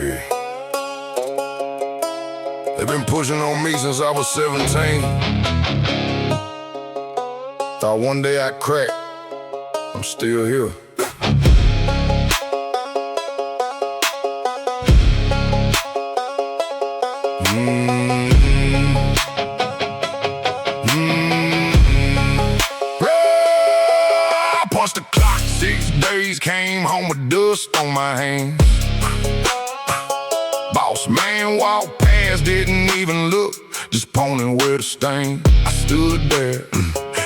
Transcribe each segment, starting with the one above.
Yeah. They've been pushing on me since I was 17. Thought one day I'd crack. I'm still here. I punched the clock 6 days, came home with dust on my hands. Boss man walked past, didn't even look, just pointing where to stain. I stood there,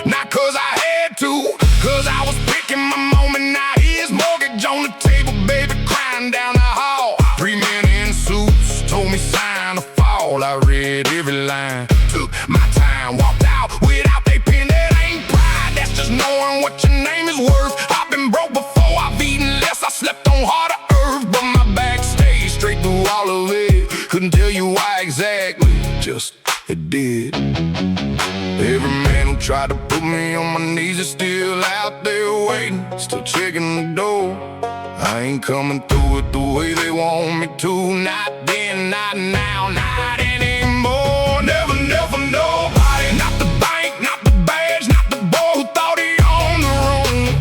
not cause I had to, cause I was picking my moment. Now his mortgage on the table, baby crying down the hall. 3 men in suits told me sign the fall. I read every line, took my time, walked out without they pen. That ain't pride, that's just knowing what your name is worth. I've been broke before, I've eaten less, I slept on harder earth, but my back stayed straight through all of it. Couldn't tell you why exactly, just it did. Every man who tried to put me on my knees is still out there waiting, still checking the door. I ain't coming through it the way they want me to. Not then, not now, not anymore. Never, never nobody. Not the bank, not the badge, not the boy who thought he owned the room.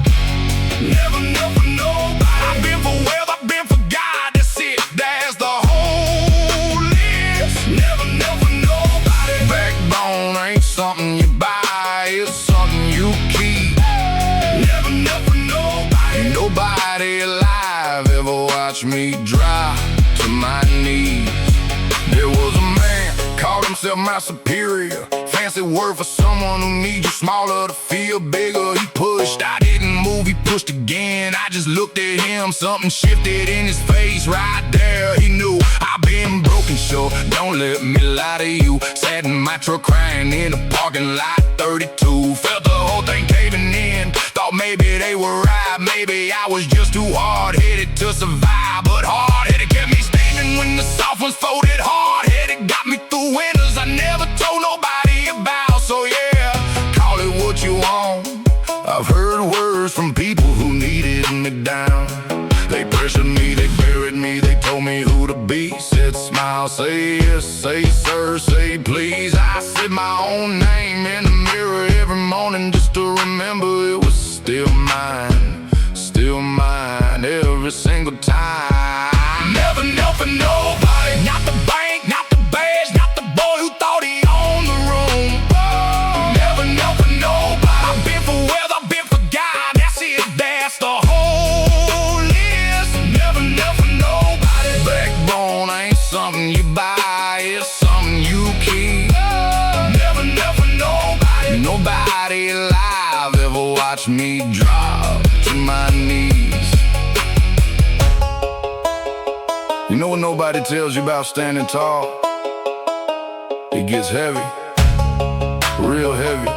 Never, never nobody. I've been for wealth, I've been for God. That's it, that's the whole list. Never, never nobody. Backbone ain't something you buy, it's something you keep. Never, never nobody. Nobody alive ever watched me drop to my knees. There was a man, called himself my superior. Fancy word for someone who needs you smaller to feel bigger. He pushed, I didn't move, he pushed again. I just looked at him, something shifted in his face right there. He knew I've been broken, sure, don't let me lie to you. Sat in my truck crying in the parking lot 32. Felt the whole thing caving in, thought maybe they were right. Maybe I was just too hard-headed to survive, but hard-headed kept me standing when the soft ones folded. Hard-headed got me through winters I never told nobody about. So yeah, call it what you want. I've heard words from people who needed me down. They pressured me, they buried me, they told me who to be. Said smile, say yes, say sir, say please. I said my own name in the mirror every morning just to remember it was still mine every single time. Never know for nobody. Not the bank, not the badge, not the boy who thought he owned the room. Never know for nobody. I've been for wealth, I've been for God. That's it, that's the whole list. Never know for nobody. Backbone ain't something you buy, it's something you keep. Never know for nobody. Nobody alive ever watched me drop to my knees. You know what nobody tells you about standing tall? It gets heavy, real heavy.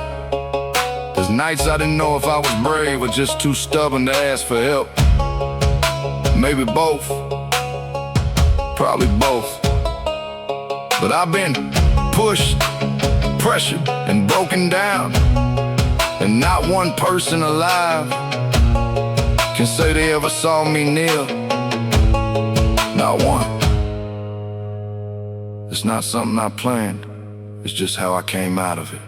There's nights I didn't know if I was brave or just too stubborn to ask for help. Maybe both, probably both. But I've been pushed, pressured, and broken down, and not one person alive can say they ever saw me kneel. Not one. It's not something I planned, it's just how I came out of it.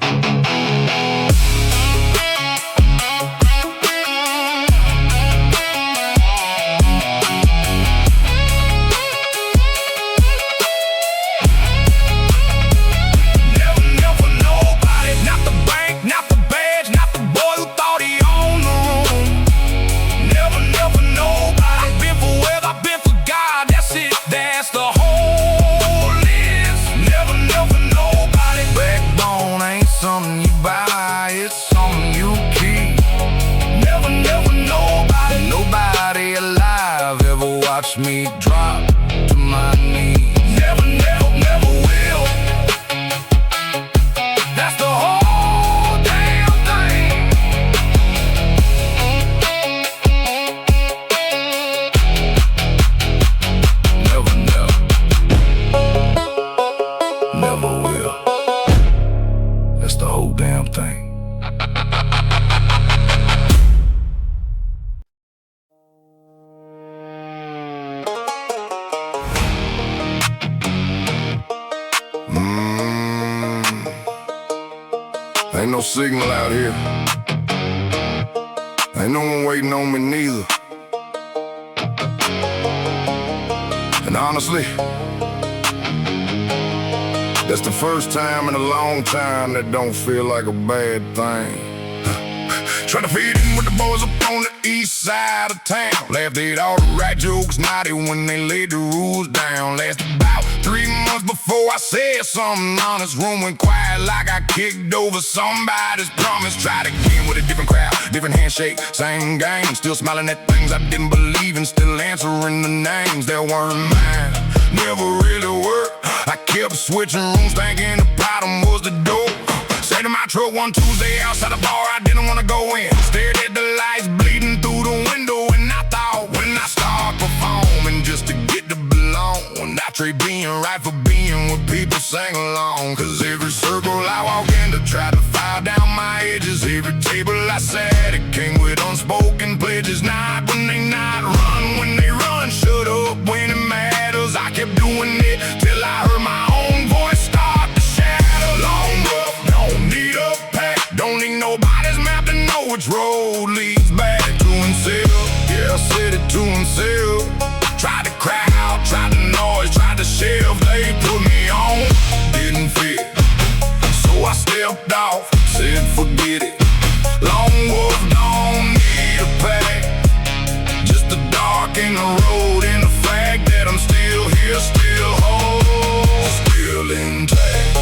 Something you buy, it's something you keep. Never, never nobody. Nobody alive ever watched me drop to my knees. Never, never, never will. That's the whole damn thing. Never, never, never will. That's the whole damn thing. signal out here. Ain't no one waiting on me neither. And honestly, that's the first time in a long time that don't feel like a bad thing. Trying to fit in with the boys up on the east side of town. Laughed at all the right jokes, naughty when they laid the rules down. Lasted about 3 months before I said something honest. Room went quiet like I kicked over somebody's promise. Tried again with a different crowd, different handshake, same game. Still smiling at things I didn't believe in, still answering the names that weren't mine. Never really worked. I kept switching rooms, thinking the problem was the door. Stayed in my truck one Tuesday outside the bar, I didn't want to go in. Stared at the lights bleeding through the window, and I thought when I start performing just to get to belong, I trade being right for being with people sing along. Cause every circle I walk in to try to file down my edges, every table I sat, it came with unspoken pledges. Not when they not, run when they run, shut up when it matters. I kept doing it till I heard my own voice start to shatter. Long rough, don't need a pack, don't need nobody's map to know which road leads back to himself. Yeah, I said it to himself. Tried the crowd, tried the noise, tried the shelf, they put me on, didn't fit. So I stepped off, said forget it. Long wolf, don't need a pack, just a dark in the road and the fact that I'm still here, still whole, still intact,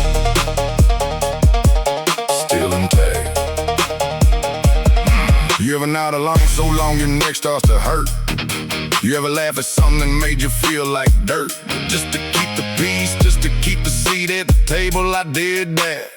still intact. You ever nod along so long your neck starts to hurt? You ever laugh at something that made you feel like dirt? Just to keep the peace, just to keep the seat at the table, I did that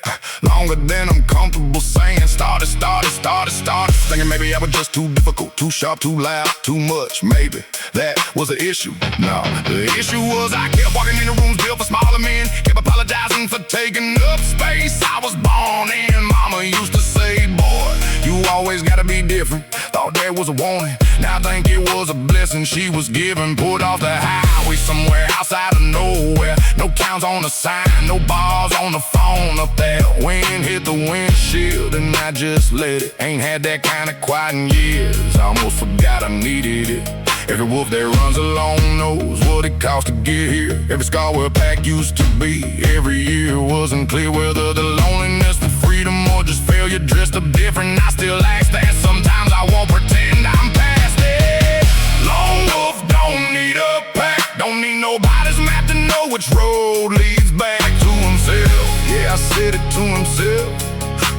longer than I'm comfortable saying. Started thinking maybe I was just too difficult, too sharp, too loud, too much. Maybe that was the issue. No, the issue was I kept walking in the rooms built for smaller men, kept apologizing for taking up space I was born in. Mama used to say, boy, you always gotta be different. Thought that was a warning, now I think it was a blessing she was giving. Pulled off the highway somewhere outside of nowhere. No counts on the sign, no bars on the phone up there. Wind hit the windshield and I just let it. Ain't had that kind of quiet in years, I almost forgot I needed it. Every wolf that runs alone knows what it costs to get here. Every scar where a pack used to be. Every year wasn't clear whether the loneliness for freedom or just failure dressed up different. I still ask that sometimes, I won't pretend I'm past it. Lone wolf don't need a pack, don't need nobody's map to know which road leads back to himself. Yeah, I said it to himself.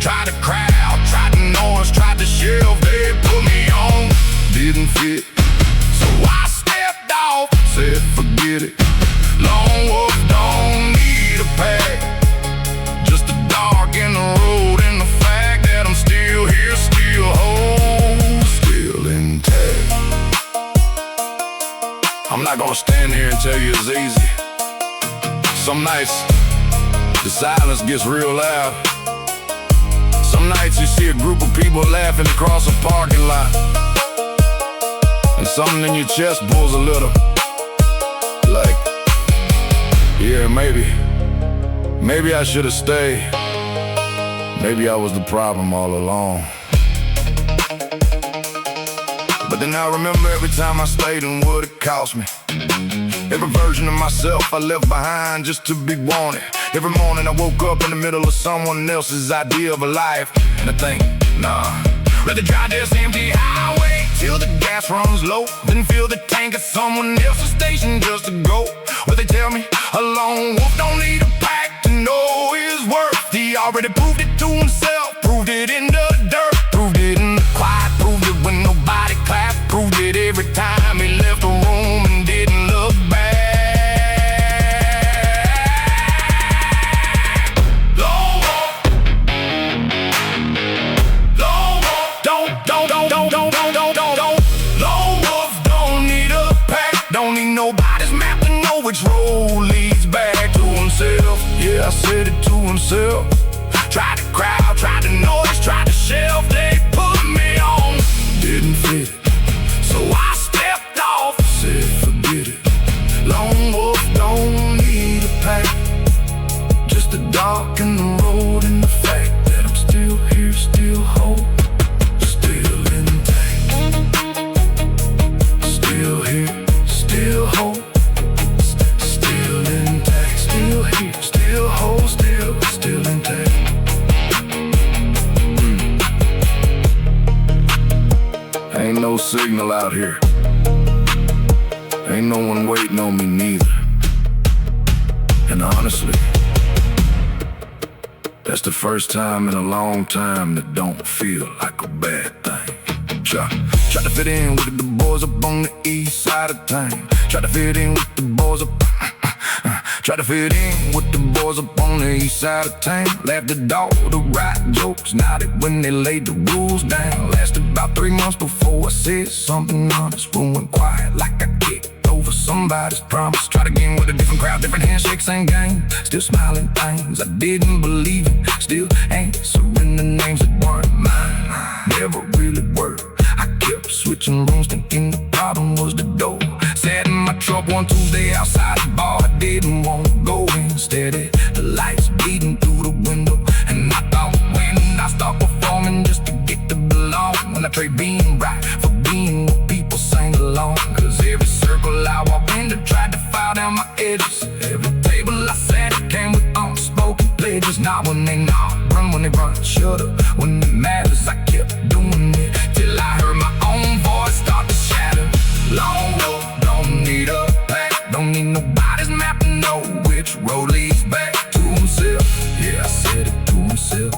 Tried the crowd, tried the noise, tried the shelf, they put me on, didn't fit. So I stepped off, said forget it. Lone wolf don't need a pack, just a dark in the road and the fact that I'm still here, still whole, still intact. I'm not gonna stand here and tell you it's easy. Some nights the silence gets real loud. Some nights you see a group of people laughing across a parking lot, and something in your chest pulls a little, like, yeah, maybe I should have stayed. Maybe I was the problem all along. But then I remember every time I stayed and what it cost me. Every version of myself I left behind just to be wanted. Every morning I woke up in the middle of someone else's idea of a life, and I think, nah, rather drive this empty highway till the gas runs low than fill the tank at someone else's station just to go. Well, they tell me a lone wolf don't need a pack to know his worth. He already proved it to himself, proved it in the dirt, proved it in the quiet, proved it when nobody clapped, proved it every time he left the room and didn't look back. Don't need nobody's map to know which road leads back to himself. Yeah, I said it to himself. Tried the crowd, tried the noise, tried the shelf, they put me on, didn't fit it. So I stepped off, said forget it. Lone wolf don't need a pack, just a dark in the road and the fact that I'm still here. signal out here. Ain't no one waiting on me neither. And honestly, that's the first time in a long time that don't feel like a bad thing. Try to fit in with the boys up on the east side of town. Try to fit in with the boys up. Try to fit in with the boys up on the east side of town. Laughed at all the right jokes, nodded when they laid the rules down. Lasted about 3 months before I said something honest. Room went quiet like I kicked over somebody's promise. Tried again with a different crowd, different handshakes and game. Still smiling things I didn't believe in. Still answering the names that weren't mine. Never really worked. I kept switching rooms, thinking the problem was the door. Sat in my truck one Tuesday outside the bar. I didn't want to go in. Steady, the lights bleeding through the window. And I thought when I start performing just to get to belong. When I trade being right for being what people sang along. Cause every circle I walked into tried to file down my edges. Every table I sat at came with unspoken pledges. Not when they knock, run when they run, shut up when it matters. I kept doing it till I heard my own voice start to shatter. Long road, don't need a pack, don't need nobody's map to know which road leads back to himself. Yeah, I said it to himself.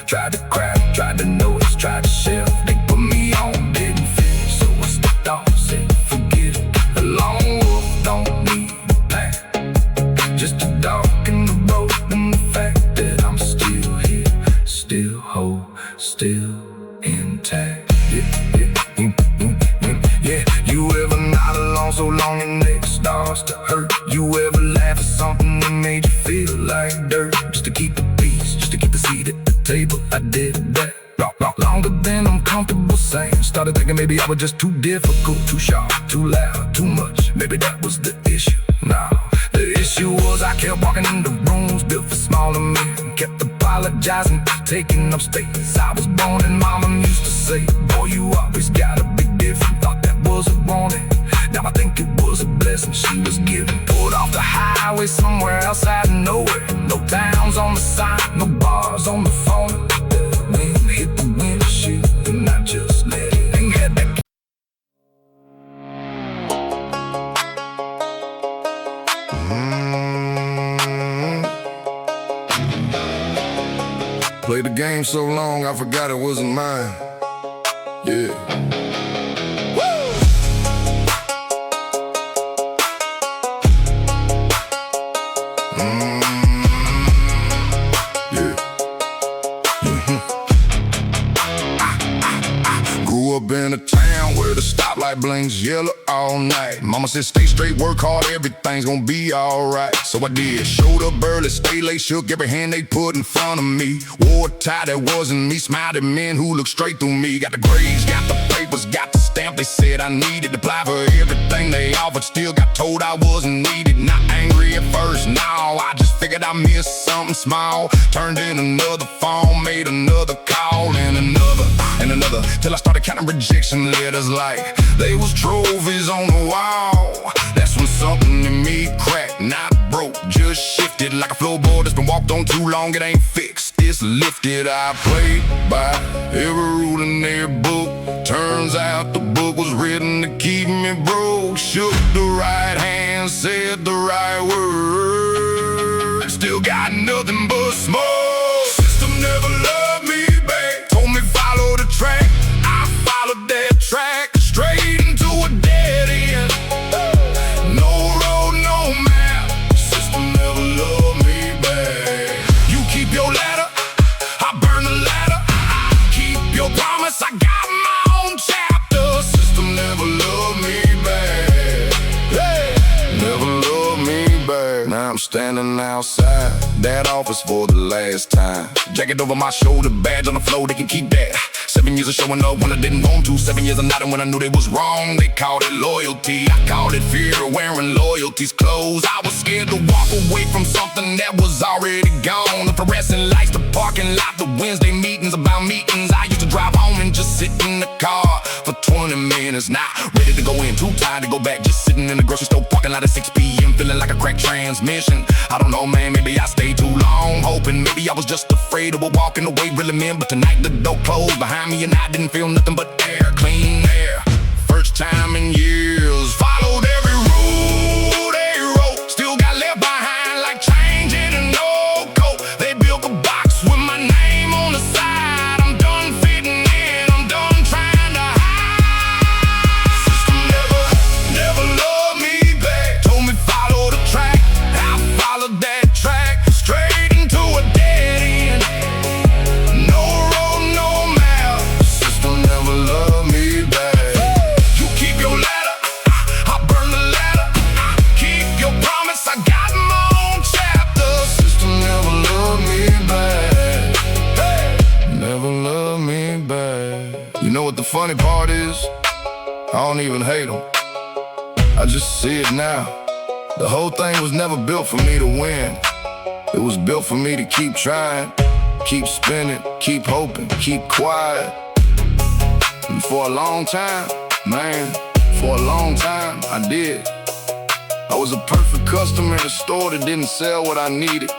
Tried to cry, tried to notice, tried to shelf. They put me on, didn't fit, so I stepped off, said forget it. A long road, don't need a pack, just a dog in the road and the fact that I'm still here, still whole, still intact. Yeah, you ever nod along so long and it starts to hurt? You ever laugh at something that made you feel like dirt? Just to keep the peace, just to keep the seat at the table, I did that. Longer than I'm comfortable saying. Started thinking maybe I was just too difficult, too sharp, too loud, too much. Maybe that was the issue. No, the issue was I kept walking in the rooms built for smaller men. Kept apologizing, taking up space. I was born and mama used to say, boy, you always gotta be different. Thought that was a warning. Now I think it was a blessing she was giving. Pulled off the highway somewhere outside of nowhere. No towns on the sign, no bars on the phone. Wind hit the windshield and I just let it. Ain't had that. Played the game so long I forgot it wasn't mine. Yeah. Grew up in a town where the stoplight blinks yellow all night. Mama said stay straight, work hard, everything's gonna be alright. So I did, showed up early, stay late, shook every hand they put in front of me. Wore a tie that wasn't me, smiled at men who looked straight through me. Got the grades, got the papers, got the stamp, they said I needed to apply for everything they offered. Still got told I wasn't needed, not angry at first, no. I just figured I missed something small. Turned in another phone, made another call, and another, till I started counting rejection letters like they was trophies on the wall. That's when something in me cracked, not broke, just shifted like a floorboard that's been walked on too long. It ain't fixed, it's lifted. I played by every rule in their book. Turns out the book was written to keep me broke. Shook the right hand, said the right word. Still got nothing but smoke. System never loved me back. Told me follow the track. I followed that track straight into a dead end. No road, no map. System never loved me back. You keep your ladder, I burn the ladder. Keep your promise, I got my own chapter. System never loved me back. Hey, never loved me back. Now I'm standing outside that office for the last time. Jacket over my shoulder, badge on the floor, they can keep that. 7 years of showing up when I didn't want to. 7 years of nodding when I knew they was wrong. They called it loyalty, I called it fear of wearing loyalty's clothes. I was scared to walk away from something that was already gone. The fluorescent lights, the parking lot, the Wednesday meetings about meetings. I used to drive home and just sit in the car for 20 minutes. Not ready to go in, too tired to go back. Just sitting in the grocery store parking lot at 6 p.m. Feeling like a cracked transmission. I don't know, man, maybe I stayed too long. Hoping maybe I was just afraid of walking away really meant. But tonight the door closed behind me and I didn't feel nothing but air, clean air. I don't even hate them, I just see it now. The whole thing was never built for me to win. It was built for me to keep trying, keep spinning, keep hoping, keep quiet. And for a long time, man, for a long time, I did. I was a perfect customer in a store that didn't sell what I needed.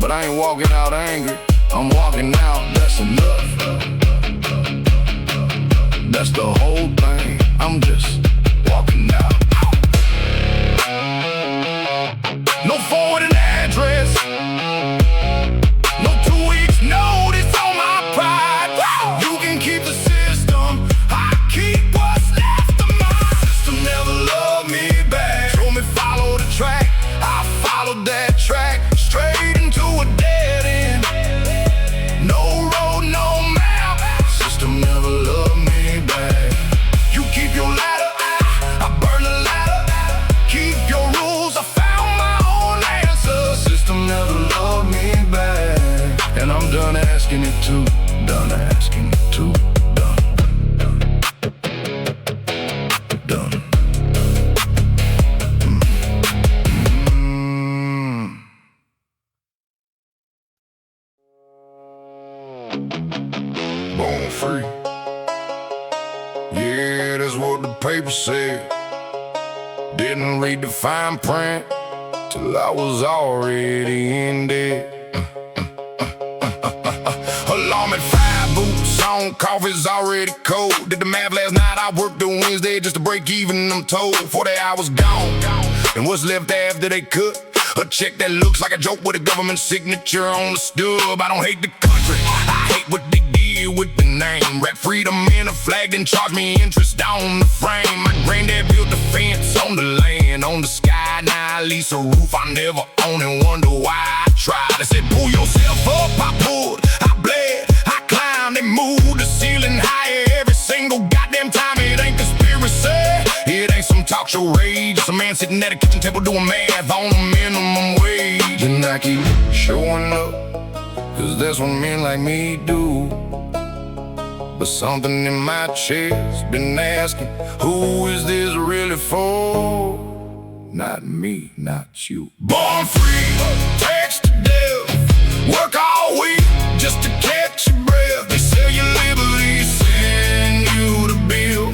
But I ain't walking out angry, I'm walking out, that's enough. That's the whole thing, I'm just walking out. No forwarding address, no 2 weeks notice on my pride. You can keep the system, I keep what's left of mine. System never loved me back, told me follow the track, I followed that track straight into a dead end. No road, no map, system never loved me back. You keep your ladder, I burn the ladder. Keep your rules, I found my own answer. System never loved me back, and I'm done asking it to, done asking it to, done. Born free, yeah, that's what the paper said. Didn't read the fine print till I was already in there. Alarm at 5, boots on, coffee's already cold. Did the math last night, I worked on Wednesday just to break even, I'm told. 40 hours gone, and what's left after they cut? A check that looks like a joke with a government signature on the stub. I don't hate the country, I hate what they did with the name. Rap freedom in a flag, then charge me interest on the frame. My granddad built the fence on the land, on the sky. Now I lease a roof I never own and wonder why I tried. They said pull yourself up, I pulled, I bled, I climbed. They moved the ceiling higher every single goddamn time. It ain't conspiracy, it ain't some talk show rage. It's a man sitting at a kitchen table doing math on a minimum wage. And I keep showing up, cause that's what men like me do. But something in my chest been asking, who is this really for? Not me, not you. Born free, taxed to death, work all week just to catch your breath. They sell you liberty, send you the bill.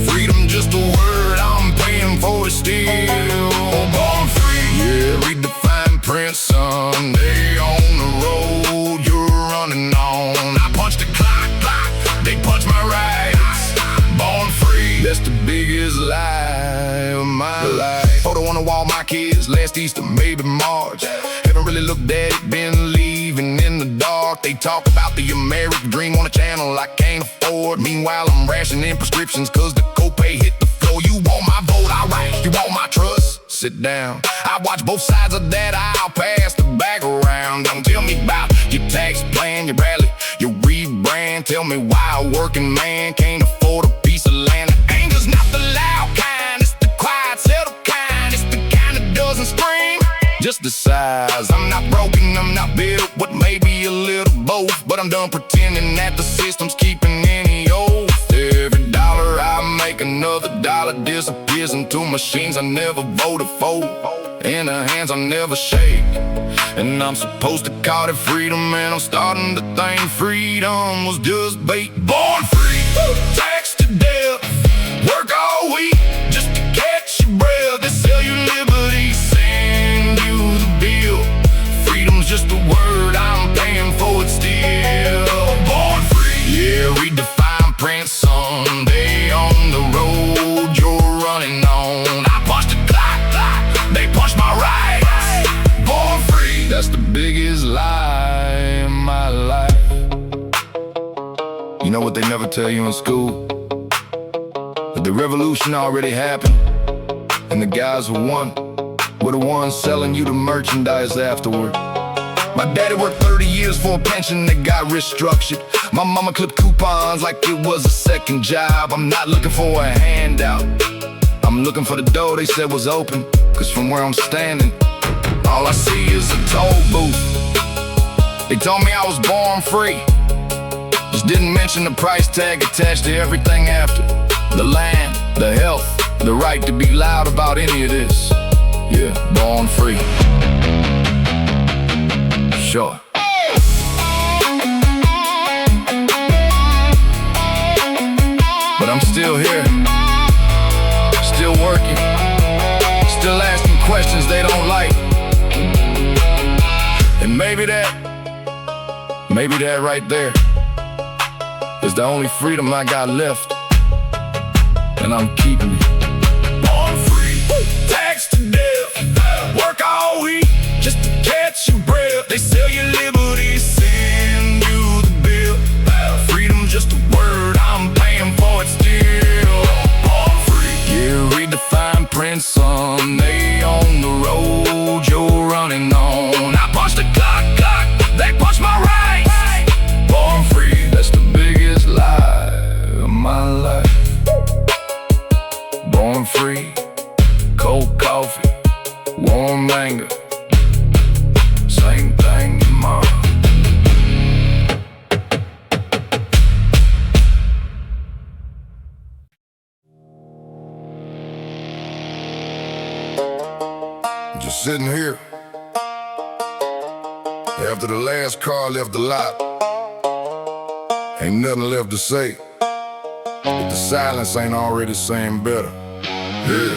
Freedom just a word, I'm paying for it still. Born free, yeah, read the fine print, Sunday on the road you're running on. I punch the clock, they punch my rights. Born free, that's the biggest lie of my life. Photo on the wall, my kids, last Easter, maybe March. Haven't really looked at it, been leaving in the dark. They talk about the American dream on a channel I can't afford. Meanwhile, I'm rationing prescriptions cause the copay hit the floor. You want my vote, alright, you want my trust? Sit down, I watch both sides of that aisle, pass the background. Don't tell me about your tax plan, your rally, your rebrand. Tell me why a working man can't afford a piece of land. The anger's not the loud kind, it's the quiet, settled kind. It's the kind that doesn't scream, just the size. I'm not broken, I'm not built, what maybe a little both. But I'm done pretending that the system's keeping any oath. Every dollar I make, another dollar disappears into machines I never voted for, in the hands I never shake. And I'm supposed to call it freedom, and I'm starting to think freedom was just bait. Born free, taxed to death, work all week just to catch your breath. They sell you liberty, send you the bill. Freedom's just a word, I'm paying for it still. Born free, yeah, read the fine print, Sunday on the road you're running on. I punch the clock, they punch my rights. Born free, that's the biggest lie in my life. You know what they never tell you in school? That the revolution already happened, and the guys who won were the ones selling you the merchandise afterward. My daddy worked 30 years for a pension that got restructured. My mama clipped coupons like it was a second job. I'm not looking for a handout, I'm looking for the door they said was open. Cause from where I'm standing, all I see is a toll booth. They told me I was born free, just didn't mention the price tag attached to everything after. The land, the right to be loud about any of this. Yeah, born free. Sure. But I'm still here, still working, still asking questions they don't like. And maybe that right there is the only freedom I got left, and I'm keeping it. Born free, taxed to death, work all week just to catch your breath. They sell you liberty, send you the bill. Freedom just a word, I'm paying for it still. Born free, yeah, read the fine print, son. They on the road you're running on. I punch the clock, they punch my rights. Born free, that's the biggest lie of my life. Born free, cold coffee, warm anger, same thing tomorrow. Just sitting here after the last car left the lot. Ain't nothing left to say, but the silence ain't already saying better. Yeah.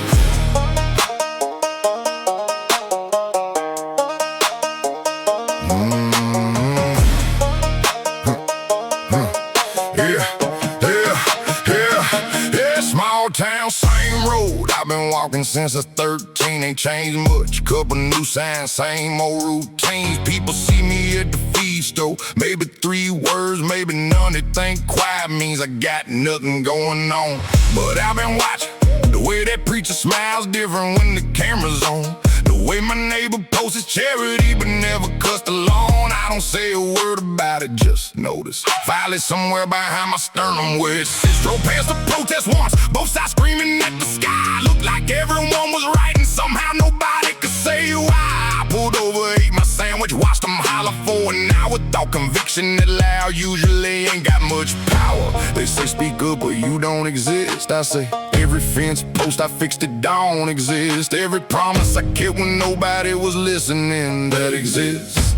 Yeah, small town, same road. I've been walking since I was 13, ain't changed much. Couple new signs, same old routines. People see me at the feed store, maybe 3 words, maybe none. They think quiet means I got nothing going on. But I've been watching the way that preacher smiles different when the camera's on. The way my neighbor posts his charity but never cuts the lawn. I don't say a word about it, just notice. File it somewhere behind my sternum where it sits. Drove past the protest once, both sides screaming at the sky. Looked like everyone was right and somehow nobody could say why. I pulled over, ate my sandwich, watched them holler for an hour. Thought conviction that loud usually ain't got much power. They say speak up but you don't exist. I say every fence post I fixed it don't exist. Every promise I kept when nobody was listening that exists.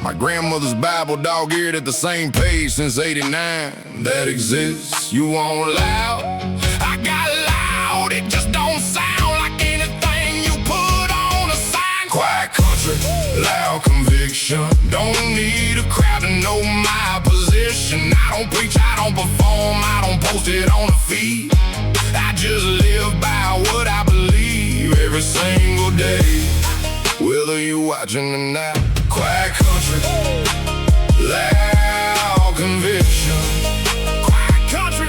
My grandmother's Bible dog-eared at the same page since '89 that exists. You want loud? I got loud. It just don't sound like anything you put on a sign. Quiet country, loud conviction. Don't need a crowd to know my position. I don't preach, I don't perform, I don't post it on the feed. I just live by what I believe every single day, whether you watching or not. Quiet country, loud conviction. Quiet country,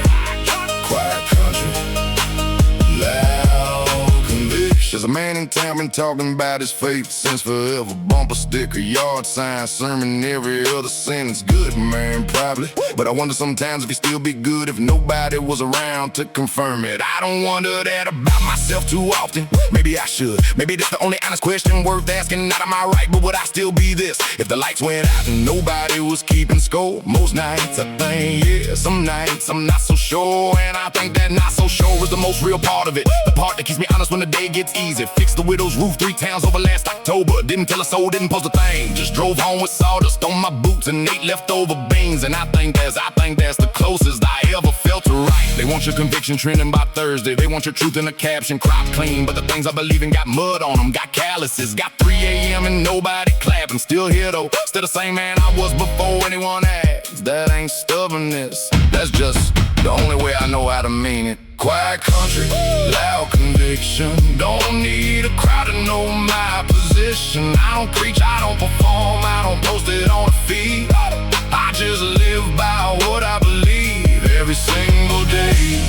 loud conviction. There's a man in town been talking about his faith since forever. Bumper sticker, yard sign, sermon, every other sentence. Good man, probably, but I wonder sometimes if he'd still be good if nobody was around to confirm it. I don't wonder that about myself too often. Maybe I should, maybe that's the only honest question worth asking. Not am I right, but would I still be this if the lights went out and nobody was keeping score? Most nights I think yeah, some nights I'm not so sure. And I think that not so sure is the most real part of it. The part that keeps me honest when the day gets easy. Fixed the widow's roof 3 times over last October. Didn't tell a soul, didn't post a thing. Just drove home with sawdust on my boots and ate leftover beans. And I think that's the closest I ever felt to right. They want your conviction trending by Thursday. They want your truth in a caption, crop clean. But the things I believe in got mud on them, got calluses. Got 3 a.m. and nobody clapping. Still here though, still the same man I was before anyone asked. That ain't stubbornness, that's just the only way I know how to mean it. Quiet country, loud conviction. Don't need a crowd to know my position. I don't preach, I don't perform, I don't post it on the feed. I just live by what I believe every single day,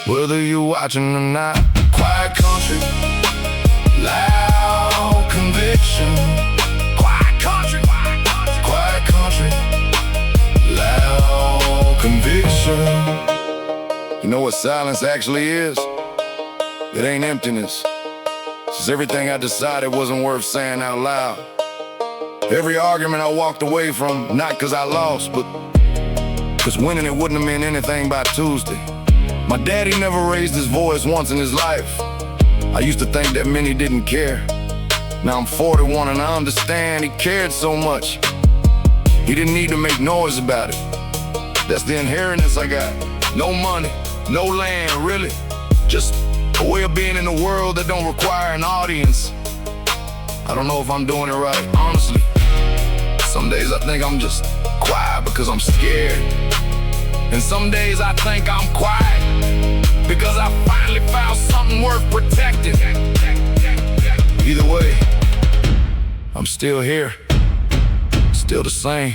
whether you're watching or not. Quiet country, loud conviction. Quiet country, loud conviction. You know what silence actually is? It ain't emptiness. It's just everything I decided wasn't worth saying out loud. Every argument I walked away from, not cause I lost, but cause winning it wouldn't have meant anything by Tuesday. My daddy never raised his voice once in his life. I used to think that many didn't care. Now I'm 41 and I understand he cared so much. He didn't need to make noise about it. That's the inheritance I got. No money, no land, really. Just a way of being in a world that don't require an audience. I don't know if I'm doing it right, honestly. Some days I think I'm just quiet because I'm scared. And some days I think I'm quiet because I finally found something worth protecting. Either way, I'm still here. Still the same.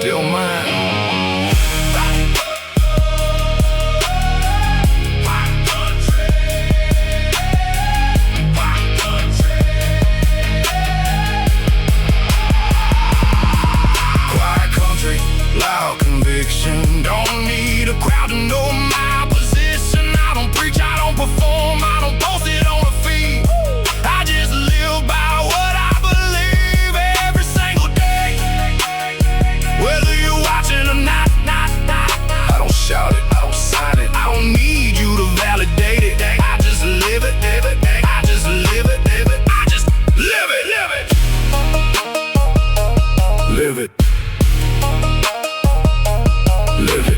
Still mine. Loud conviction, don't need a crowd to know my position. I don't preach, I don't perform, I don't post it on a feed. I just live by what I believe every single day. Whether you're watching or not, I don't shout it, I don't sign it, I don't need you to validate it. I just live it, I just live it, I just live it, live it. Live it.